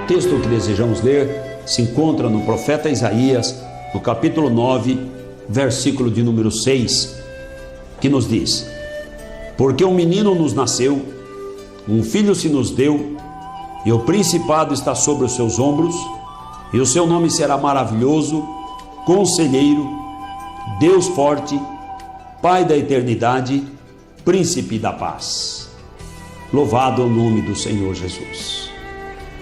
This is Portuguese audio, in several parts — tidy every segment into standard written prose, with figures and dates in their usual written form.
O texto que desejamos ler se encontra no profeta Isaías, no capítulo 9, versículo de número 6, que nos diz: porque um menino nos nasceu, um filho se nos deu, e o principado está sobre os seus ombros, e o seu nome será maravilhoso, Conselheiro, Deus forte, Pai da eternidade, Príncipe da paz. Louvado é o nome do Senhor Jesus.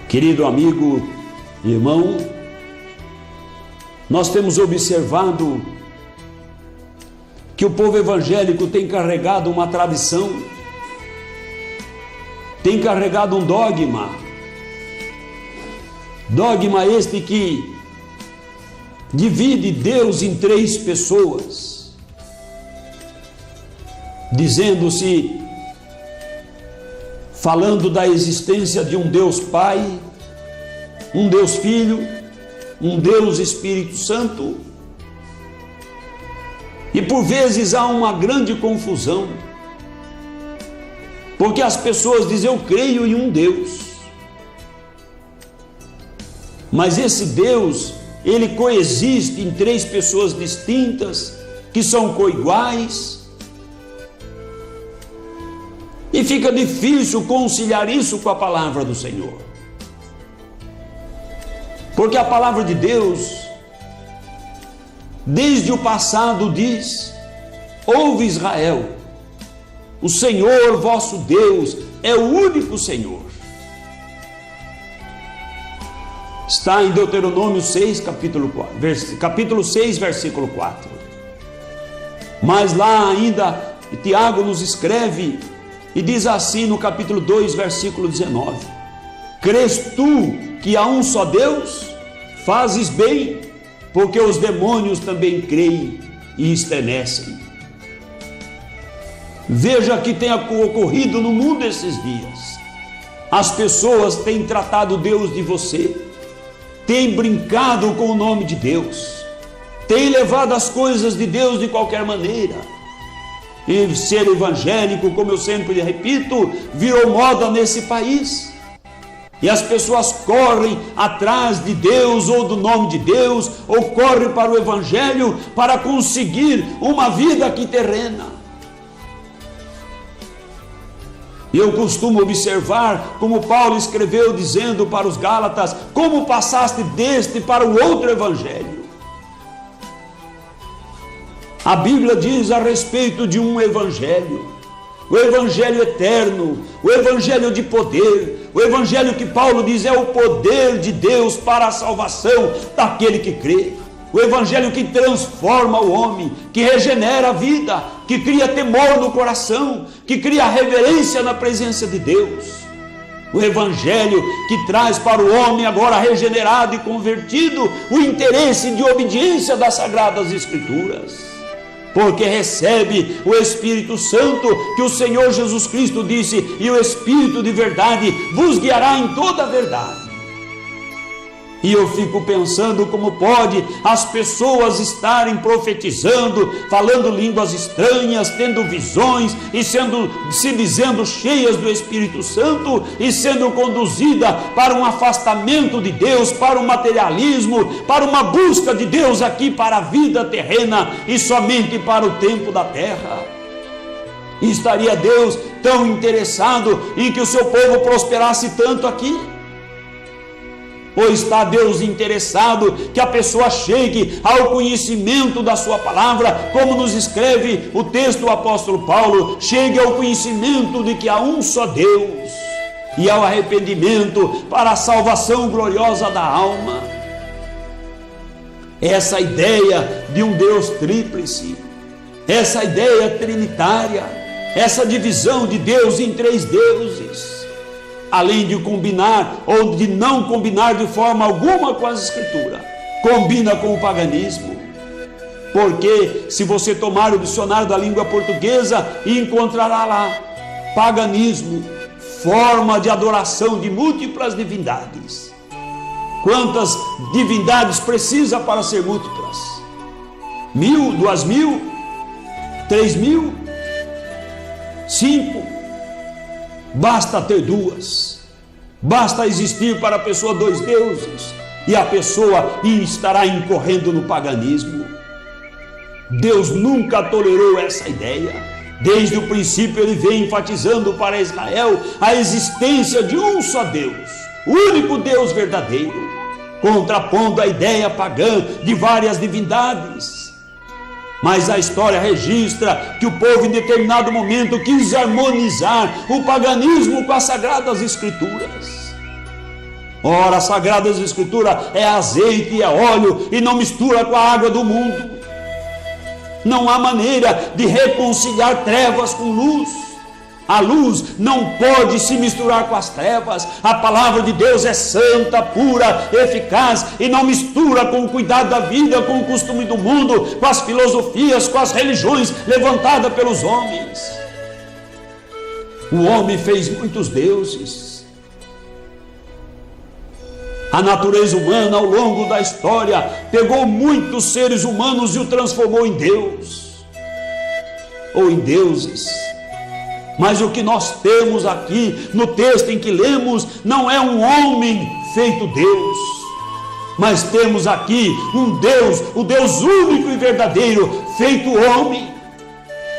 Querido amigo e irmão, nós temos observado que o povo evangélico tem carregado uma tradição, tem carregado um dogma este que divide Deus em três pessoas, dizendo-se, falando da existência de um Deus Pai, um Deus Filho, um Deus Espírito Santo. E por vezes há uma grande confusão, porque as pessoas dizem: eu creio em um Deus, mas esse Deus, ele coexiste em três pessoas distintas, que são coiguais, e fica difícil conciliar isso com a palavra do Senhor, porque a palavra de Deus, desde o passado diz: ouve Israel, o Senhor vosso Deus é o único Senhor. Está em Deuteronômio 6, capítulo 6, versículo 4. Mas lá ainda Tiago nos escreve e diz assim no capítulo 2, versículo 19: crês tu que há um só Deus? Fazes bem, porque os demônios também creem e estremecem. Veja que tem ocorrido no mundo esses dias. As pessoas têm tratado Deus de você, têm brincado com o nome de Deus, têm levado as coisas de Deus de qualquer maneira. E ser evangélico, como eu sempre repito, virou moda nesse país. E as pessoas correm atrás de Deus ou do nome de Deus, ou correm para o evangelho para conseguir uma vida aqui terrena. E eu costumo observar como Paulo escreveu dizendo para os Gálatas: como passaste deste para o outro evangelho. A Bíblia diz a respeito de um evangelho, o evangelho eterno, o evangelho de poder, o evangelho que Paulo diz é o poder de Deus para a salvação daquele que crê, o evangelho que transforma o homem, que regenera a vida, que cria temor no coração, que cria reverência na presença de Deus, o evangelho que traz para o homem agora regenerado e convertido o interesse de obediência das Sagradas Escrituras, porque recebe o Espírito Santo, que o Senhor Jesus Cristo disse: e o Espírito de verdade vos guiará em toda a verdade. E eu fico pensando como pode as pessoas estarem profetizando, falando línguas estranhas, tendo visões e se dizendo cheias do Espírito Santo e sendo conduzida para um afastamento de Deus, para o materialismo, para uma busca de Deus aqui para a vida terrena e somente para o tempo da terra. E estaria Deus tão interessado em que o seu povo prosperasse tanto aqui? Ou está Deus interessado que a pessoa chegue ao conhecimento da sua palavra, como nos escreve o texto do apóstolo Paulo, chegue ao conhecimento de que há um só Deus e ao arrependimento para a salvação gloriosa da alma? Essa ideia de um Deus tríplice, essa ideia trinitária, essa divisão de Deus em três deuses, além de combinar ou de não combinar de forma alguma com as Escrituras, combina com o paganismo. Porque se você tomar o dicionário da língua portuguesa, encontrará lá paganismo, forma de adoração de múltiplas divindades. Quantas divindades precisa para ser múltiplas? 1.000, 2.000, 3.000, 5? Basta ter duas. Basta existir para a pessoa dois deuses e a pessoa estará incorrendo no paganismo. Deus nunca tolerou essa ideia. Desde o princípio ele vem enfatizando para Israel a existência de um só Deus, o único Deus verdadeiro, contrapondo a ideia pagã de várias divindades. Mas a história registra que o povo em determinado momento quis harmonizar o paganismo com as Sagradas Escrituras. Ora, as Sagradas Escrituras é azeite e é óleo e não mistura com a água do mundo. Não há maneira de reconciliar trevas com luz. A luz não pode se misturar com as trevas. A palavra de Deus é santa, pura, eficaz e não mistura com o cuidado da vida, com o costume do mundo, com as filosofias, com as religiões levantadas pelos homens. O homem fez muitos deuses. A natureza humana, ao longo da história, pegou muitos seres humanos e o transformou em Deus, ou em deuses. Mas o que nós temos aqui, no texto em que lemos, não é um homem feito Deus, mas temos aqui um Deus, o Deus único e verdadeiro, feito homem.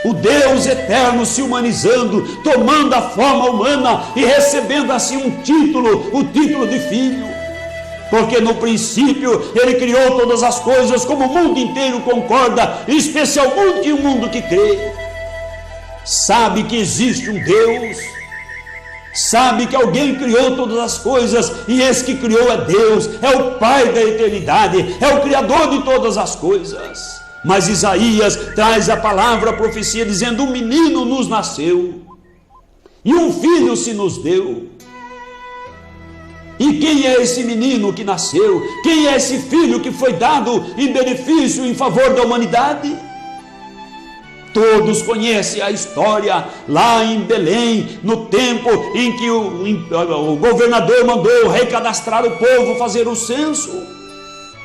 O Deus eterno se humanizando, tomando a forma humana e recebendo assim um título, o título de filho. Porque no princípio ele criou todas as coisas, como o mundo inteiro concorda, especialmente o mundo que crê. Sabe que existe um Deus, sabe que alguém criou todas as coisas, e esse que criou é Deus, é o Pai da eternidade, é o Criador de todas as coisas. Mas Isaías traz a palavra, a profecia, dizendo: um menino nos nasceu, e um filho se nos deu. E quem é esse menino que nasceu? Quem é esse filho que foi dado em benefício, em favor da humanidade? Todos conhecem a história lá em Belém, no tempo em que o governador mandou recadastrar o povo, fazer o censo.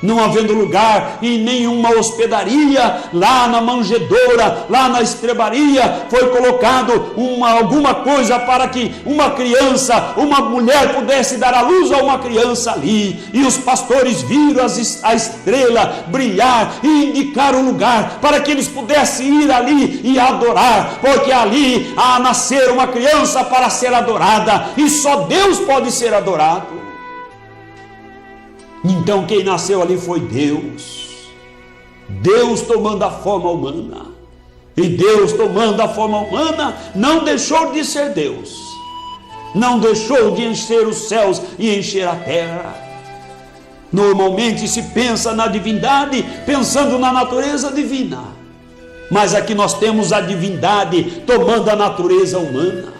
Não havendo lugar em nenhuma hospedaria, lá na manjedoura, lá na estrebaria, foi colocado alguma coisa para que uma criança, uma mulher pudesse dar à luz a uma criança ali. E os pastores viram a estrela brilhar e indicar o lugar para que eles pudessem ir ali e adorar, porque ali há nascer uma criança para ser adorada, e só Deus pode ser adorado. Então quem nasceu ali foi Deus. Deus tomando a forma humana. E Deus tomando a forma humana não deixou de ser Deus, não deixou de encher os céus e encher a terra. Normalmente se pensa na divindade pensando na natureza divina, mas aqui nós temos a divindade tomando a natureza humana.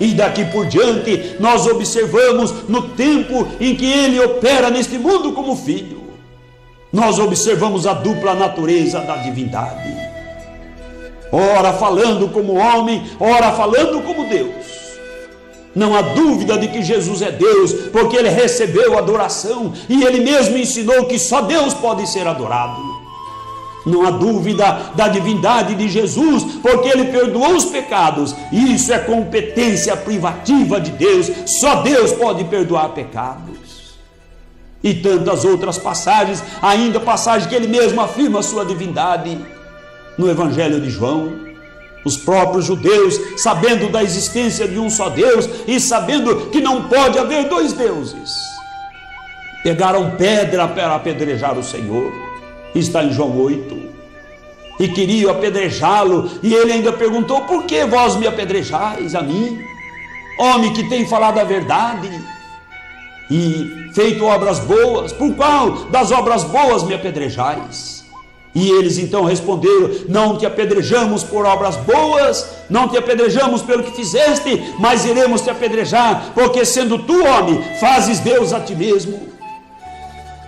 E daqui por diante nós observamos no tempo em que ele opera neste mundo como filho, nós observamos a dupla natureza da divindade, ora falando como homem, ora falando como Deus. Não há dúvida de que Jesus é Deus, porque ele recebeu adoração e ele mesmo ensinou que só Deus pode ser adorado. Não há dúvida da divindade de Jesus, porque ele perdoou os pecados, e isso é competência privativa de Deus. Só Deus pode perdoar pecados. E tantas outras passagens, ainda passagem que ele mesmo afirma a sua divindade. No Evangelho de João, os próprios judeus, sabendo da existência de um só Deus e sabendo que não pode haver dois deuses, pegaram pedra para apedrejar o Senhor. Está em João 8, e queriam apedrejá-lo, e ele ainda perguntou: por que vós me apedrejais a mim, homem que tem falado a verdade e feito obras boas? Por qual das obras boas me apedrejais? E eles então responderam: não te apedrejamos por obras boas, não te apedrejamos pelo que fizeste, mas iremos te apedrejar, porque sendo tu homem, fazes Deus a ti mesmo.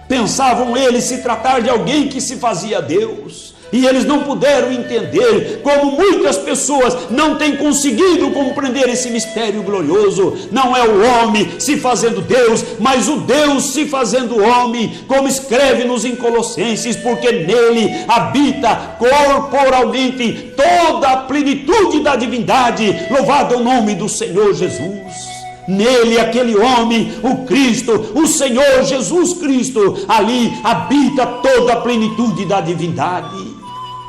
Pensavam eles se tratar de alguém que se fazia Deus, e eles não puderam entender, como muitas pessoas não têm conseguido compreender esse mistério glorioso. Não é o homem se fazendo Deus, mas o Deus se fazendo homem, como escreve-nos em Colossenses, porque nele habita corporalmente toda a plenitude da divindade. Louvado é o nome do Senhor Jesus. Nele, aquele homem, o Cristo, o Senhor Jesus Cristo, ali habita toda a plenitude da divindade.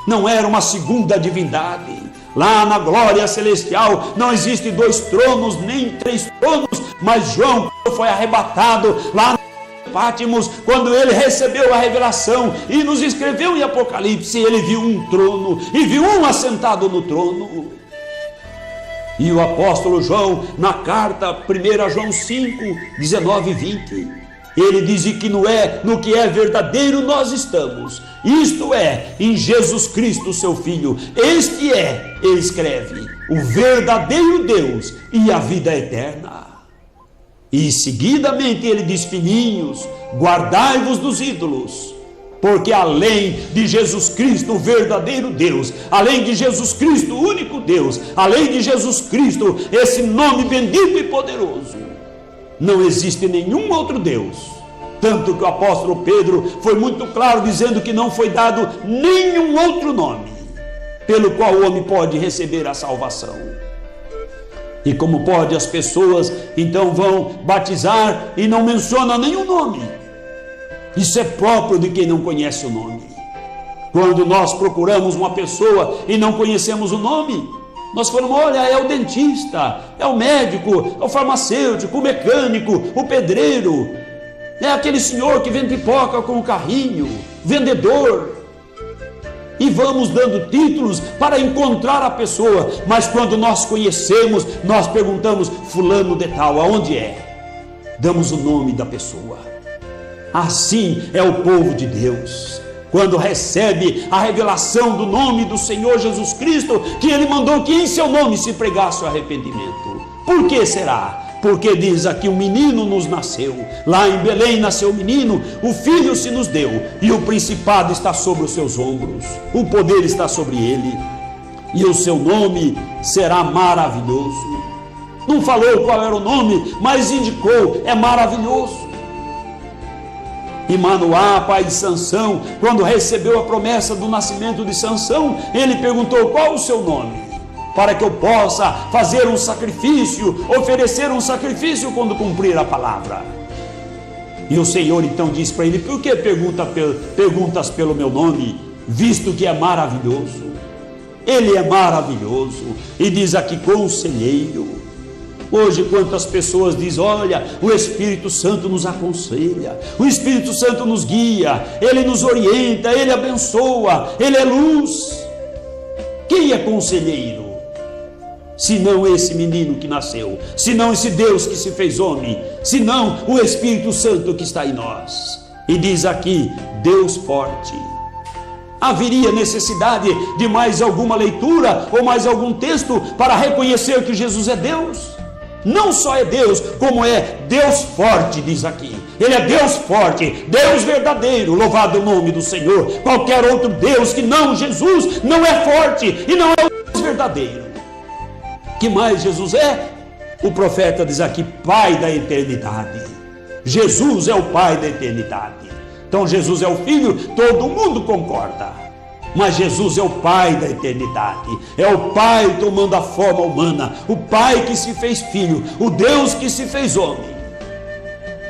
Não era uma segunda divindade. Lá na glória celestial não existe 2 tronos, nem 3 tronos, mas João foi arrebatado lá no Pátimos, quando ele recebeu a revelação e nos escreveu em Apocalipse, ele viu um trono e viu um assentado no trono. E o apóstolo João, na carta 1 João 5, 19 e 20, ele diz que no que é verdadeiro nós estamos, isto é, em Jesus Cristo, seu Filho. Este é, ele escreve, o verdadeiro Deus e a vida eterna. E seguidamente ele diz: filhinhos, guardai-vos dos ídolos, porque além de Jesus Cristo, o verdadeiro Deus, além de Jesus Cristo, o único Deus, além de Jesus Cristo, esse nome bendito e poderoso, não existe nenhum outro Deus. Tanto que o apóstolo Pedro foi muito claro, dizendo que não foi dado nenhum outro nome pelo qual o homem pode receber a salvação. E como pode as pessoas então vão batizar e não mencionam nenhum nome? Isso é próprio de quem não conhece o nome. Quando nós procuramos uma pessoa e não conhecemos o nome, nós falamos: olha, é o dentista, é o médico, é o farmacêutico, o mecânico, o pedreiro, é aquele senhor que vende pipoca com o carrinho, vendedor. E vamos dando títulos para encontrar a pessoa, mas quando nós conhecemos, nós perguntamos: fulano de tal, aonde é? Damos o nome da pessoa. Assim é o povo de Deus, quando recebe a revelação do nome do Senhor Jesus Cristo, que ele mandou que em seu nome se pregasse o arrependimento. Por que será? Porque diz aqui: um menino nos nasceu, lá em Belém nasceu o menino, o filho se nos deu, e o principado está sobre os seus ombros, o poder está sobre ele, e o seu nome será maravilhoso. Não falou qual era o nome, mas indicou: é maravilhoso. E Manoá, pai de Sansão, quando recebeu a promessa do nascimento de Sansão, ele perguntou: qual o seu nome? Para que eu possa fazer um sacrifício, oferecer um sacrifício quando cumprir a palavra. E o Senhor então disse para ele: por que perguntas pelo meu nome, visto que é maravilhoso? Ele é maravilhoso. E diz aqui: conselheiro. Hoje quantas pessoas dizem: olha, o Espírito Santo nos aconselha, o Espírito Santo nos guia, ele nos orienta, ele abençoa, ele é luz. Quem é conselheiro? Senão esse menino que nasceu, senão esse Deus que se fez homem, senão o Espírito Santo que está em nós. E diz aqui: Deus forte. Haveria necessidade de mais alguma leitura ou mais algum texto para reconhecer que Jesus é Deus? Não só é Deus, como é Deus forte, diz aqui. Ele é Deus forte, Deus verdadeiro, louvado o nome do Senhor. Qualquer outro Deus que não Jesus não é forte e não é o Deus verdadeiro. Que mais Jesus é? O profeta diz aqui: Pai da eternidade. Jesus é o Pai da eternidade. Então Jesus é o Filho, todo mundo concorda. Mas Jesus é o Pai da eternidade, é o Pai tomando a forma humana, o Pai que se fez Filho, o Deus que se fez homem.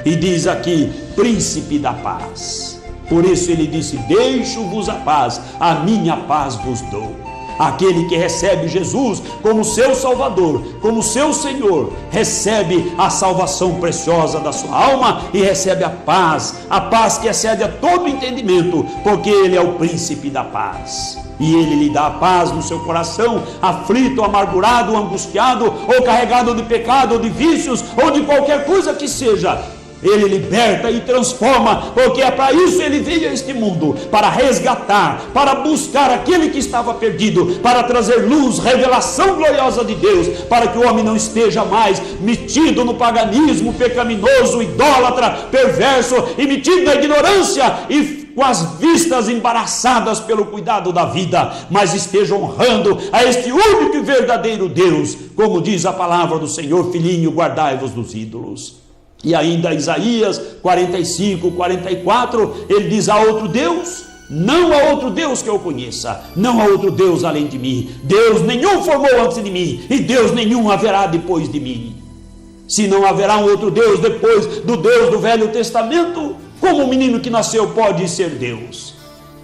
E diz aqui: Príncipe da paz. Por isso ele disse: deixo-vos a paz, a minha paz vos dou. Aquele que recebe Jesus como seu Salvador, como seu Senhor, recebe a salvação preciosa da sua alma e recebe a paz que excede a todo entendimento, porque ele é o príncipe da paz. E ele lhe dá a paz no seu coração, aflito, amargurado, angustiado, ou carregado de pecado, ou de vícios, ou de qualquer coisa que seja. Ele liberta e transforma, porque é para isso ele veio a este mundo, para resgatar, para buscar aquele que estava perdido, para trazer luz, revelação gloriosa de Deus, para que o homem não esteja mais metido no paganismo pecaminoso, idólatra, perverso e metido na ignorância e com as vistas embaraçadas pelo cuidado da vida, mas esteja honrando a este único e verdadeiro Deus, como diz a palavra do Senhor: filhinho, guardai-vos dos ídolos. E ainda Isaías 45, 44, ele diz: há outro Deus? Não há outro Deus que eu conheça, não há outro Deus além de mim. Deus nenhum formou antes de mim, e Deus nenhum haverá depois de mim. Se não haverá um outro Deus depois do Deus do Velho Testamento, como o menino que nasceu pode ser Deus?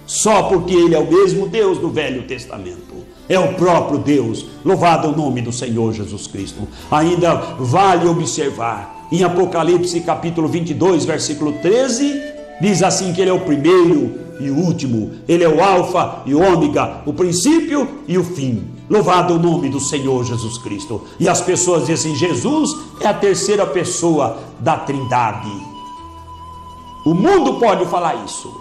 Só porque ele é o mesmo Deus do Velho Testamento. É o próprio Deus. Louvado é o nome do Senhor Jesus Cristo. Ainda vale observar, em Apocalipse capítulo 22, versículo 13, diz assim que ele é o primeiro e o último. Ele é o alfa e o ômega, o princípio e o fim. Louvado é o nome do Senhor Jesus Cristo. E as pessoas dizem, Jesus é a terceira pessoa da Trindade. O mundo pode falar isso,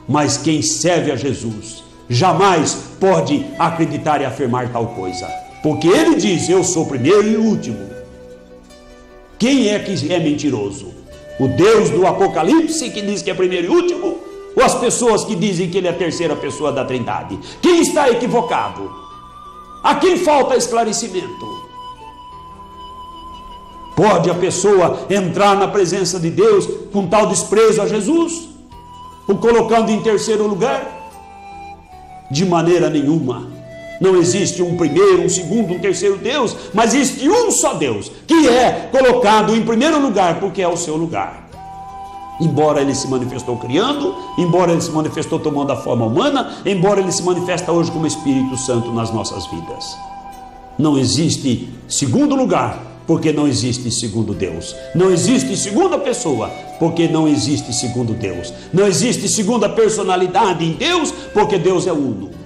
mas quem serve a Jesus jamais pode acreditar e afirmar tal coisa, porque ele diz, eu sou o primeiro e o último. Quem é que é mentiroso? O Deus do Apocalipse, que diz que é primeiro e último, ou as pessoas que dizem que ele é a terceira pessoa da Trindade? Quem está equivocado? A quem falta esclarecimento? Pode a pessoa entrar na presença de Deus com tal desprezo a Jesus, o colocando em terceiro lugar? De maneira nenhuma. Não existe um primeiro, um segundo, um terceiro Deus, mas existe um só Deus, que é colocado em primeiro lugar, porque é o seu lugar. Embora ele se manifestou criando, embora ele se manifestou tomando a forma humana, embora ele se manifesta hoje como Espírito Santo nas nossas vidas. Não existe segundo lugar, porque não existe segundo Deus. Não existe segunda pessoa, porque não existe segundo Deus. Não existe segunda personalidade em Deus, porque Deus é uno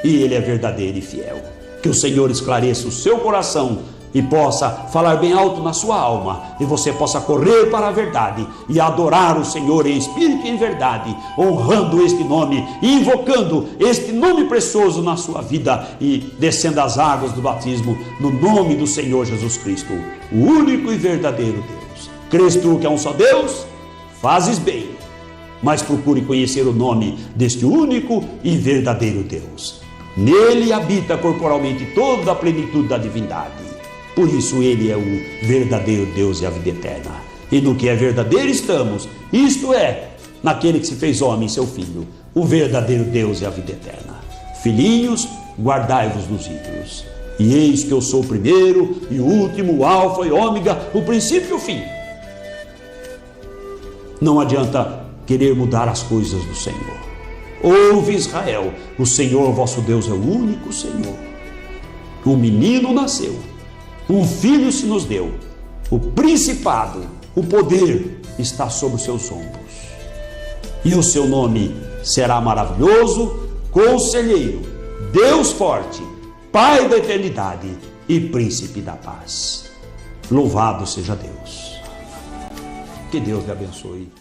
e ele é verdadeiro e fiel. Que o Senhor esclareça o seu coração e possa falar bem alto na sua alma, e você possa correr para a verdade e adorar o Senhor em espírito e em verdade, honrando este nome e invocando este nome precioso na sua vida e descendo as águas do batismo no nome do Senhor Jesus Cristo, o único e verdadeiro Deus. Crês tu que é um só Deus? Fazes bem, mas procure conhecer o nome deste único e verdadeiro Deus. Nele habita corporalmente toda a plenitude da divindade. Por isso ele é o verdadeiro Deus e a vida eterna. E no que é verdadeiro estamos, isto é, naquele que se fez homem, seu Filho, o verdadeiro Deus e a vida eterna. Filhinhos, guardai-vos nos ídolos. E eis que eu sou o primeiro e o último, o alfa e ômega, o princípio e o fim. Não adianta querer mudar as coisas do Senhor. Ouve, Israel, o Senhor vosso Deus é o único Senhor. Um menino nasceu, um filho se nos deu, o principado, o poder está sobre os seus ombros. E o seu nome será maravilhoso, conselheiro, Deus forte, Pai da eternidade e príncipe da paz. Louvado seja Deus. Que Deus lhe abençoe.